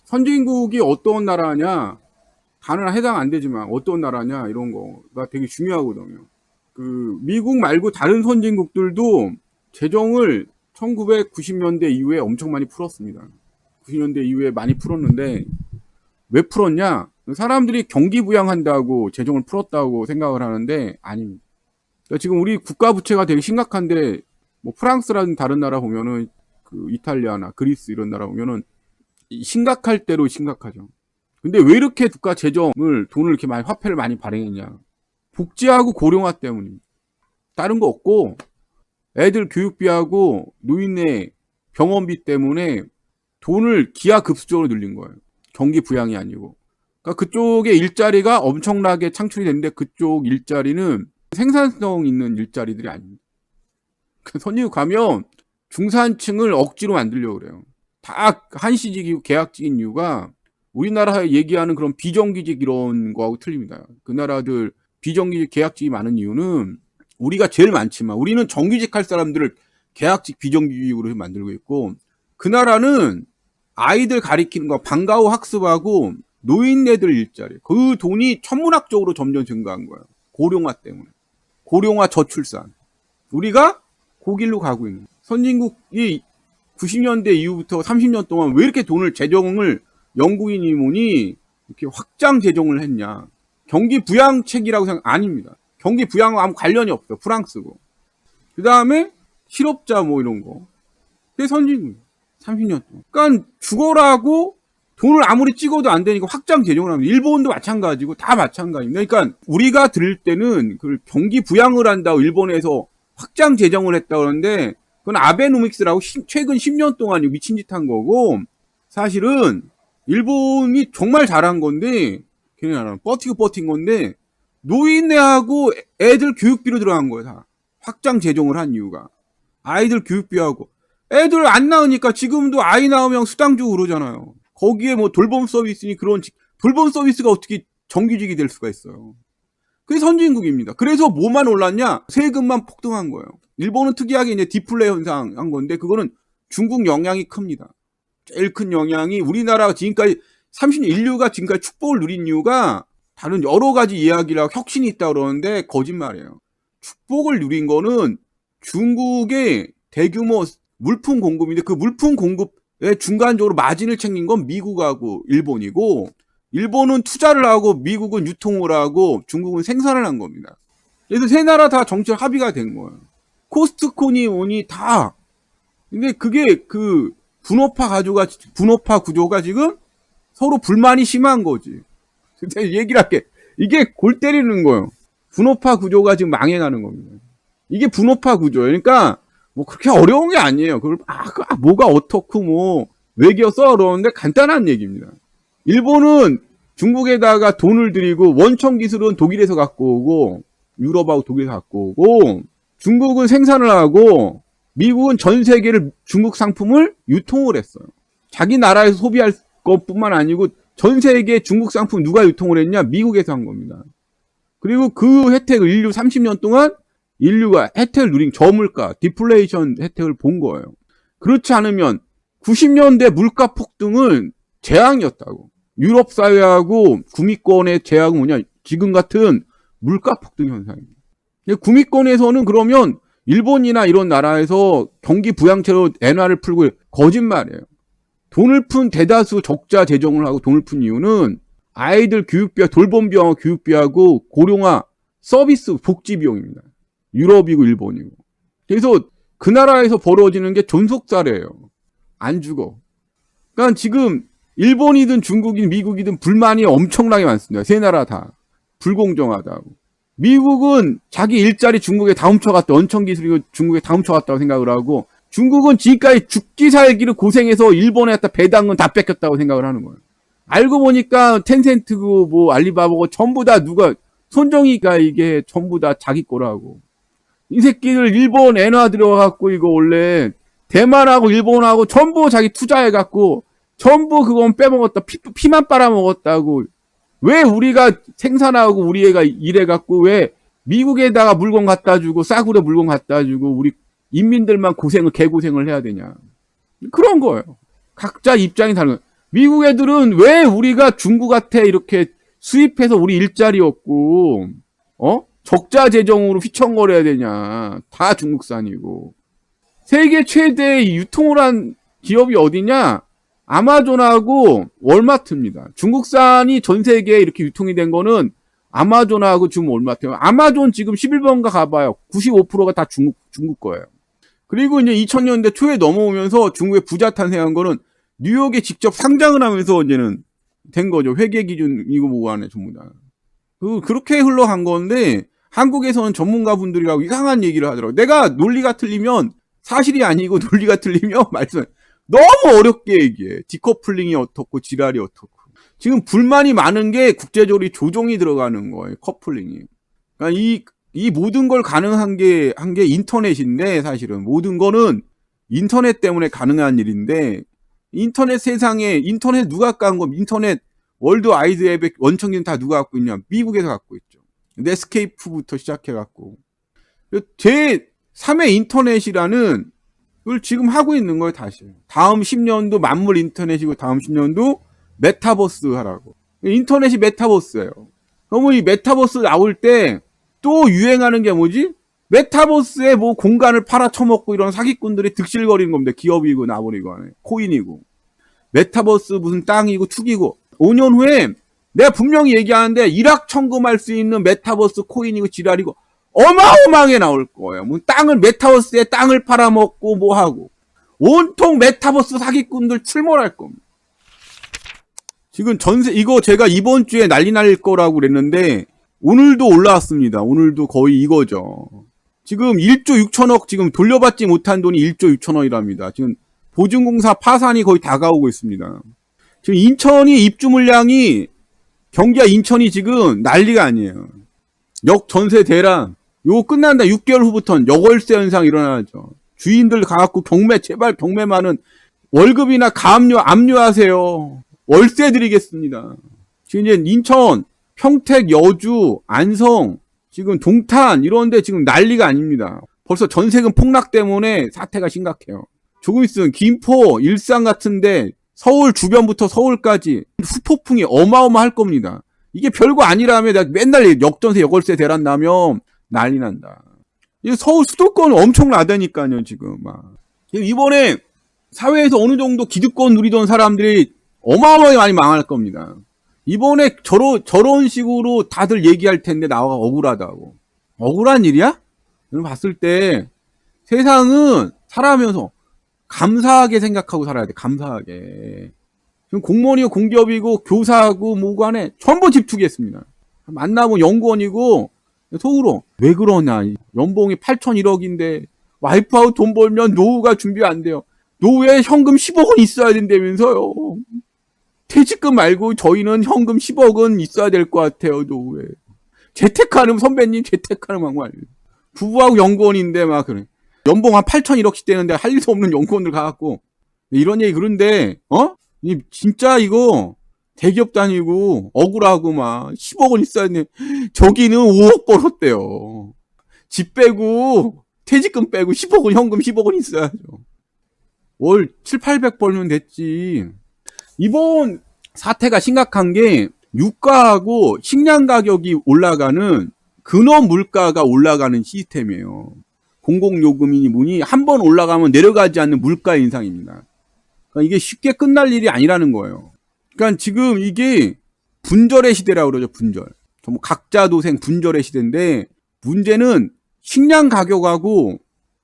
선진국이 어떤 나라냐, 단어나 해당 안 되지만 어떤 나라냐 이런 거가 되게 중요하거든요. 그 미국 말고 다른 선진국들도 재정을 1990년대 이후에 엄청 많이 풀었습니다. 90년대 이후에 많이 풀었는데 왜 풀었냐? 사람들이 경기 부양한다고 재정을 풀었다고 생각을 하는데 아닙니다. 그러니까 지금 우리 국가 부채가 되게 심각한데 뭐 프랑스라든 다른 나라 보면은 그 이탈리아나 그리스 이런 나라 보면은 심각할 대로 심각하죠. 근데 왜 이렇게 국가 재정을 돈을 이렇게 많이 화폐를 많이 발행했냐? 복지하고 고령화 때문입니다. 다른 거 없고 애들 교육비하고 노인네 병원비 때문에 돈을 기하급수적으로 늘린 거예요. 경기 부양이 아니고. 그러니까 그쪽에 일자리가 엄청나게 창출이 됐는데 그쪽 일자리는 생산성 있는 일자리들이 아닙니다. 선진국 가면 중산층을 억지로 만들려고 그래요. 다 한시직이고 계약직인 이유가 우리나라에 얘기하는 그런 비정규직 이런 거하고 틀립니다. 그 나라들 비정규직 계약직이 많은 이유는 우리가 제일 많지만 우리는 정규직 할 사람들을 계약직 비정규직으로 만들고 있고 그 나라는 아이들 가리키는 거 방과후 학습하고 노인네들 일자리 그 돈이 천문학적으로 점점 증가한 거예요. 고령화 때문에. 고령화 저출산. 우리가 고길로 가고 있는 선진국이 90년대 이후부터 30년 동안 왜 이렇게 돈을 재정을 영국인이 뭐니 이렇게 확장 재정을 했냐. 경기 부양책이라고 생각 아닙니다. 경기 부양과 아무 관련이 없어요. 프랑스고. 그 다음에 실업자 뭐 이런 거. 그게 선진국 30년 동안. 그러니까 죽어라고 돈을 아무리 찍어도 안 되니까 확장 재정을 합니다. 일본도 마찬가지고 다 마찬가지입니다. 그러니까 우리가 들을 때는 그 경기 부양을 한다고 일본에서 확장 재정을 했다고 그러는데 그건 아베노믹스라고 최근 10년 동안 미친 짓 한 거고 사실은 일본이 정말 잘한 건데 걔네는 버틴 건데 노인네하고 애들 교육비로 들어간 거예요. 다. 확장 재정을 한 이유가. 아이들 교육비하고. 애들 안 낳으니까 지금도 아이 낳으면 수당 주고 그러잖아요. 거기에 뭐 돌봄 서비스니 그런 돌봄 서비스가 어떻게 정규직이 될 수가 있어요. 그게 선진국입니다. 그래서 뭐만 올랐냐? 세금만 폭등한 거예요. 일본은 특이하게 이제 디플레 현상 한 건데 그거는 중국 영향이 큽니다. 제일 큰 영향이 우리나라가 지금까지 30년 인류가 지금까지 축복을 누린 이유가 다른 여러 가지 이야기라고 혁신이 있다 그러는데 거짓말이에요. 축복을 누린 거는 중국의 대규모 물품 공급인데 그 물품 공급에 중간적으로 마진을 챙긴 건 미국하고 일본이고 일본은 투자를 하고 미국은 유통을 하고 중국은 생산을 한 겁니다. 그래서 세 나라 다 정치적 합의가 된 거예요. 코스트코니 뭐니 다. 근데 그게 그 분업화 구조가 지금 서로 불만이 심한 거지. 얘기를 할게. 이게 골 때리는 거예요. 분업화 구조가 지금 망해가는 겁니다. 이게 분업화 구조예요. 그러니까 뭐 그렇게 어려운 게 아니에요. 그걸 뭐가 어떻고 뭐 외겨서 그러는데 간단한 얘기입니다. 일본은 중국에다가 돈을 들이고 원천 기술은 독일에서 갖고 오고 유럽하고 독일에서 갖고 오고 중국은 생산을 하고 미국은 전 세계를 중국 상품을 유통을 했어요. 자기 나라에서 소비할 것뿐만 아니고 전 세계 중국 상품 누가 유통을 했냐? 미국에서 한 겁니다. 그리고 그 혜택을 인류 30년 동안 인류가 혜택을 누린 저물가, 디플레이션 혜택을 본 거예요. 그렇지 않으면 90년대 물가 폭등은 재앙이었다고. 유럽 사회하고 구미권의 재앙은 뭐냐? 지금 같은 물가 폭등 현상입니다. 구미권에서는 그러면 일본이나 이런 나라에서 경기 부양채로 엔화를 풀고 거짓말이에요. 돈을 푼 대다수 적자 재정을 하고 돈을 푼 이유는 아이들 교육비와 돌봄비와 교육비하고 고령화 서비스 복지 비용입니다. 유럽이고 일본이고. 그래서 그 나라에서 벌어지는 게 존속사례예요. 안 죽어. 그러니까 지금 일본이든 중국이든 미국이든 불만이 엄청나게 많습니다. 세 나라 다. 불공정하다고. 미국은 자기 일자리 중국에 다 훔쳐갔다. 원천기술이고 중국에 다 훔쳐갔다고 생각을 하고 중국은 지금까지 죽기 살기를 고생해서 일본에 갖다 배당은 건 다 뺏겼다고 생각을 하는 거예요. 알고 보니까 텐센트고 뭐 알리바바고 전부 다 누가 손정희가 이게 전부 다 자기 거라고. 이 새끼들 일본 엔화 들어가갖고 이거 원래 대만하고 일본하고 전부 자기 투자해갖고 전부 그건 빼먹었다. 피만 빨아먹었다고. 왜 우리가 생산하고 우리 애가 일해갖고 왜 미국에다가 물건 갖다 주고 싸구려 물건 갖다 주고 우리 인민들만 개고생을 해야 되냐. 그런 거예요. 각자 입장이 다른 거예요. 미국 애들은 왜 우리가 중국한테 이렇게 수입해서 우리 일자리 없고, 적자 재정으로 휘청거려야 되냐. 다 중국산이고. 세계 최대의 유통을 한 기업이 어디냐? 아마존하고 월마트입니다. 중국산이 전 세계에 이렇게 유통이 된 거는 아마존하고 지금 월마트예요. 아마존 지금 11번가 가봐요. 95%가 다 중국 거예요. 그리고 이제 2000년대 초에 넘어오면서 중국의 부자 탄생한 거는 뉴욕에 직접 상장을 하면서 이제는 된 거죠. 회계 기준 이거 뭐고 하네 전부 다. 그렇게 흘러간 건데 한국에서는 전문가분들이라고 이상한 얘기를 하더라고요. 내가 논리가 틀리면 사실이 아니고 논리가 틀리면 말씀 너무 어렵게 얘기해. 디커플링이 어떻고 지랄이 어떻고. 지금 불만이 많은 게 국제적으로 조종이 들어가는 거예요. 커플링이. 그러니까 이 모든 걸 가능한 게 인터넷인데 사실은 모든 거는 인터넷 때문에 가능한 일인데 인터넷 세상에 인터넷 누가 깐 거? 인터넷 월드 와이드 웹의 원천기는 다 누가 갖고 있냐? 미국에서 갖고 있죠. 넷스케이프부터 시작해 갖고 제 3의 인터넷이라는 걸 지금 하고 있는 거예요, 다시. 다음 10년도 만물 인터넷이고 다음 10년도 메타버스 하라고. 인터넷이 메타버스예요. 그러면 이 메타버스 나올 때 또 유행하는 게 뭐지? 메타버스에 뭐 공간을 팔아쳐먹고 이런 사기꾼들이 득실거리는 겁니다. 기업이고 나버리고 코인이고. 메타버스 무슨 땅이고 투기고. 5년 후에 내가 분명히 얘기하는데 일확천금할 수 있는 메타버스 코인이고 지랄이고 어마어마하게 나올 거예요. 뭐 땅을 메타버스에 땅을 팔아먹고 뭐 하고 온통 메타버스 사기꾼들 출몰할 겁니다. 지금 이거 제가 이번 주에 난리 날 거라고 그랬는데 오늘도 올라왔습니다. 오늘도 거의 이거죠. 지금 1조 6천억 지금 돌려받지 못한 돈이 1조 6천억이랍니다. 지금 보증공사 파산이 거의 다가오고 있습니다. 지금 인천이 입주 물량이 경기가 인천이 지금 난리가 아니에요. 역전세 대란. 요거 끝난다. 6개월 후부터는 역월세 현상 일어나죠. 주인들 가갖고 제발 경매만은 월급이나 압류하세요. 월세 드리겠습니다. 지금 이제 인천, 평택, 여주, 안성, 지금 동탄 이런데 지금 난리가 아닙니다. 벌써 전세금 폭락 때문에 사태가 심각해요. 조금 있으면 김포, 일산 같은데 서울 주변부터 서울까지 후폭풍이 어마어마할 겁니다. 이게 별거 아니라면 내가 맨날 역전세 역월세 대란 나면 난리 난다. 서울 수도권 엄청나다니까요, 지금 막. 이번에 사회에서 어느 정도 기득권 누리던 사람들이 어마어마하게 많이 망할 겁니다. 이번에 저런 식으로 다들 얘기할 텐데 나와 억울하다고. 억울한 일이야? 봤을 때 세상은 살아가면서 감사하게 생각하고 살아야 돼. 감사하게. 지금 공무원이고 공기업이고 교사하고 뭐고 안에 전부 집투기했습니다. 만나면 연구원이고 속으로 왜 그러냐. 연봉이 8,001억인데 와이프하고 돈 벌면 노후가 준비 안 돼요. 노후에 현금 10억 원 있어야 된다면서요. 퇴직금 말고 저희는 현금 10억은 있어야 될 것 같아요. 노후에. 재테크하는 선배님 재테크하는 방법 아니에요. 부부하고 연구원인데 막 그래. 연봉 한 8,001억씩 되는데 할 일도 없는 연구원들 가갖고 이런 얘기 그런데 진짜 이거 대기업 다니고 억울하고 막 10억 원 있어야 되는데 저기는 5억 벌었대요. 집 빼고 퇴직금 빼고 10억 원 현금 10억 원 있어야죠. 월 7, 800 벌면 됐지. 이번 사태가 심각한 게 유가하고 식량 가격이 올라가는 근원 물가가 올라가는 시스템이에요. 공공요금이니 뭐니 한 번 올라가면 내려가지 않는 물가 인상입니다. 그러니까 이게 쉽게 끝날 일이 아니라는 거예요. 그러니까 지금 이게 분절의 시대라고 그러죠. 분절. 정말 각자 도생 분절의 시대인데 문제는 식량 가격하고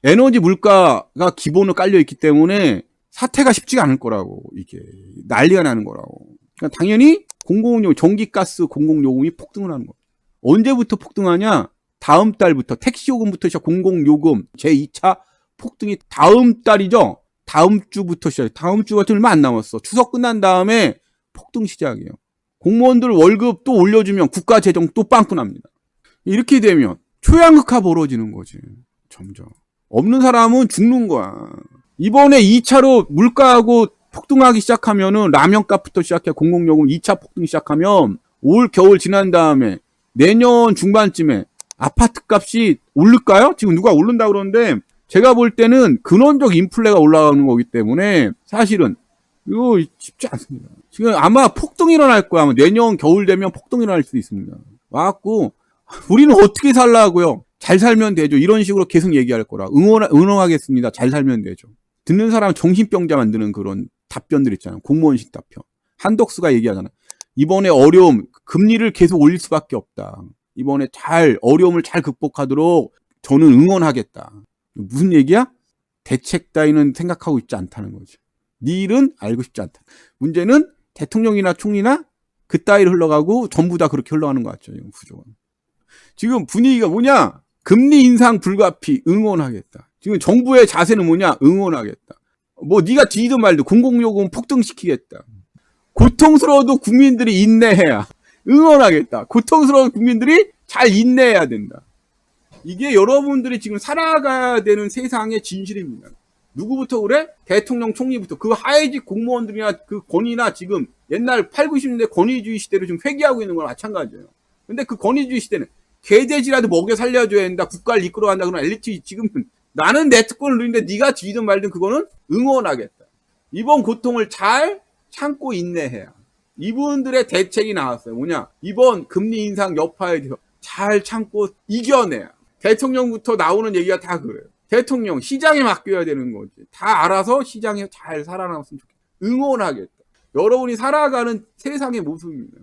에너지 물가가 기본으로 깔려 있기 때문에 사태가 쉽지가 않을 거라고. 이게 난리가 나는 거라고. 그러니까 당연히 공공요금, 전기가스 공공요금이 폭등을 하는 거예요. 언제부터 폭등하냐? 다음 달부터 택시요금부터 시작 공공요금 제2차 폭등이 다음 달이죠. 다음 주부터 시작. 다음 주가 얼마 안 남았어. 추석 끝난 다음에 폭등 시작이에요. 공무원들 월급 또 올려주면 국가 재정 또 빵꾸 납니다. 이렇게 되면 초양극화 벌어지는 거지. 점점. 없는 사람은 죽는 거야. 이번에 2차로 물가하고 폭등하기 시작하면은 라면값부터 시작해 공공요금 2차 폭등 시작하면 올 겨울 지난 다음에 내년 중반쯤에 아파트 값이 오를까요? 지금 누가 오른다고 그러는데 제가 볼 때는 근원적 인플레가 올라가는 거기 때문에 사실은 이거 쉽지 않습니다. 지금 아마 폭동이 일어날 거야. 아마 내년 겨울 되면 폭동이 일어날 수도 있습니다. 와갖고 우리는 어떻게 살라고요? 잘 살면 되죠. 이런 식으로 계속 얘기할 거라. 응원하겠습니다. 잘 살면 되죠. 듣는 사람 정신병자 만드는 그런 답변들 있잖아요. 공무원식 답변. 한덕수가 얘기하잖아. 이번에 어려움, 금리를 계속 올릴 수밖에 없다. 이번에 어려움을 잘 극복하도록 저는 응원하겠다. 무슨 얘기야? 대책 따위는 생각하고 있지 않다는 거죠. 네 일은 알고 싶지 않다. 문제는 대통령이나 총리나 그 따위로 흘러가고 전부 다 그렇게 흘러가는 것 같죠. 구조가. 지금 분위기가 뭐냐? 금리 인상 불가피 응원하겠다. 지금 정부의 자세는 뭐냐? 응원하겠다. 뭐 네가 뒤지든 말든 공공요금 폭등시키겠다. 고통스러워도 국민들이 인내해야 응원하겠다. 고통스러운 국민들이 잘 인내해야 된다. 이게 여러분들이 지금 살아가야 되는 세상의 진실입니다. 누구부터 그래? 대통령, 총리부터. 그 하위직 공무원들이나 그 권위나 지금 옛날 8, 90년대 권위주의 시대를 지금 회귀하고 있는 거랑 마찬가지예요. 근데 그 권위주의 시대는 개돼지라도 먹여 살려줘야 된다. 국가를 이끌어야 한다. 그런 엘리트 지금은 나는 내 특권을 누리는데 네가 뒤든 말든 그거는 응원하겠다. 이번 고통을 잘 참고 인내해야. 이분들의 대책이 나왔어요. 뭐냐? 이번 금리 인상 여파에 대해서 잘 참고 이겨내야. 대통령부터 나오는 얘기가 다 그래요. 대통령, 시장에 맡겨야 되는 거지. 다 알아서 시장에 잘 살아남았으면 좋겠다. 응원하겠다. 여러분이 살아가는 세상의 모습입니다.